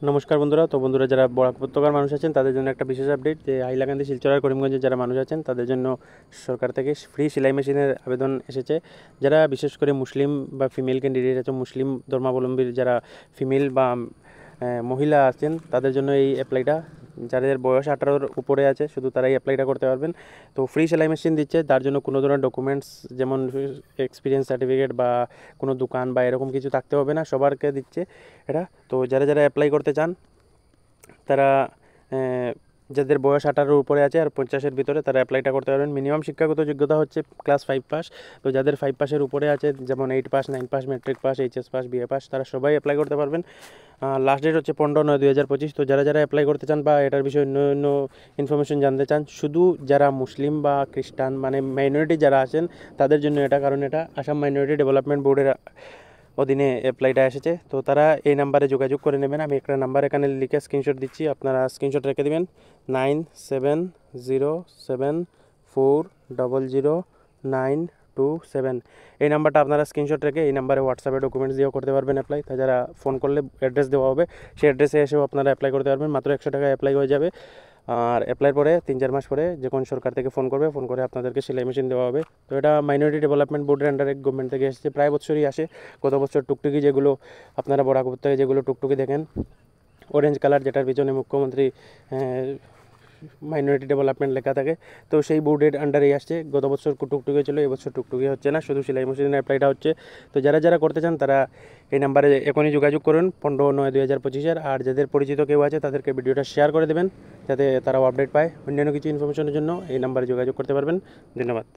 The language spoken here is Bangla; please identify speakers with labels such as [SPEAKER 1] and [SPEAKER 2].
[SPEAKER 1] নমস্কার বন্ধুরা। তো বন্ধুরা, যারা বরাক উপত্যকার মানুষ আছেন তাদের জন্য একটা বিশেষ আপডেট যে হাইলাকান্দি, শিলচর আর করিমগঞ্জের যারা মানুষ আছেন তাদের জন্য সরকার থেকে ফ্রি সেলাই মেশিনের আবেদন এসেছে। যারা বিশেষ করে মুসলিম বা ফিমেল ক্যান্ডিডেট আছে, মুসলিম ধর্মাবলম্বীর যারা ফিমেল বা মহিলা আছেন তাদের জন্য এই অ্যাপ্লাইটা, যাদের বয়স 18-র উপরে আছে শুধু তারাই অ্যাপ্লাইটা করতে পারবেন। তো ফ্রি সেলাই মেশিন দিচ্ছে, তার জন্য কোনো ধরনের ডকুমেন্টস যেমন এক্সপিরিয়েন্স সার্টিফিকেট বা কোনো দোকান বা এরকম কিছু থাকতে হবে না, সবারকে দিচ্ছে এটা। তো যারা যারা অ্যাপ্লাই করতে চান তারা যাদের বয়স 18-র উপরে আছে আর 50-এর ভিতরে তারা অ্যাপ্লাইটা করতে পারবেন। মিনিমাম শিক্ষাগত যোগ্যতা হচ্ছে ক্লাস 5 পাস। তো যাদের 5 পাসের উপরে আছে, যেমন 8 pass, 9 pass, matric pass, HS pass, BA pass, তারা সবাই অ্যাপ্লাই করতে পারবেন। লাস্ট ডেট হচ্ছে 15/9/2025। তো যারা যারা অ্যাপ্লাই করতে চান বা এটার বিষয়ে অন্য ইনফরমেশন জানতে চান, শুধু যারা মুসলিম বা খ্রিস্টান মানে মাইনরিটি যারা আছেন তাদের জন্য এটা, কারণ এটা আসাম মাইনরিটি ডেভেলপমেন্ট বোর্ডের অধীনে অ্যাপ্লাইটা এসেছে। তো তারা এই নাম্বারে যোগাযোগ করে নেবেন। আমি একটা নাম্বার এখানে লিখে স্ক্রিনশট দিচ্ছি, আপনারা স্ক্রিনশট রেখে দেবেন। 9707400927। এই নাম্বারটা আপনারা স্ক্রিনশট রেখে এই নাম্বারে হোয়াটসঅ্যাপে ডকুমেন্টস দিয়েও করতে পারবেন অ্যাপ্লাই। তাছাড়া ফোন করলে অ্যাড্রেস দেওয়া হবে, সেই অ্যাড্রেসে এসেও আপনারা অ্যাপ্লাই করতে পারবেন। মাত্র 100 টাকা অ্যাপ্লাই হয়ে যাবে। আর অ্যাপ্লাইয়ের পরে 3-4 মাস পরে যখন সরকার থেকে ফোন করবে, ফোন করে আপনাদেরকে সেলাই মেশিন দেওয়া হবে। তো এটা মাইনরিটি ডেভেলপমেন্ট বোর্ডের আন্ডারে গভর্নমেন্ট থেকে এসেছে, প্রায় বছরই আসে। গত বছর টুকটুকি, যেগুলো আপনারা বরাক উপত্যকায় যেগুলো টুকটুকি দেখেন অরেঞ্জ কালার, যেটার পিছনে মুখ্যমন্ত্রী মাইনরিটি ডেভেলপমেন্ট লেখা থাকে, তো সেই বোর্ডের আন্ডারেই আসছে। গত বছর টুকটুকি ছিল, এবছর টুকটুকি হচ্ছে না, শুধু সেলাই মেশিনের অ্যাপ্লাইটা হচ্ছে। তো যারা যারা করতে চান তারা এই নাম্বারে এখনই যোগাযোগ করুন 15/9/2025। আর যাদের পরিচিত কেউ আছে তাদেরকে ভিডিওটা শেয়ার করে দেবেন যাতে তারাও আপডেট পায়। অন্যান্য কিছু ইনফরমেশনের জন্য এই নাম্বারে যোগাযোগ করতে পারবেন। ধন্যবাদ।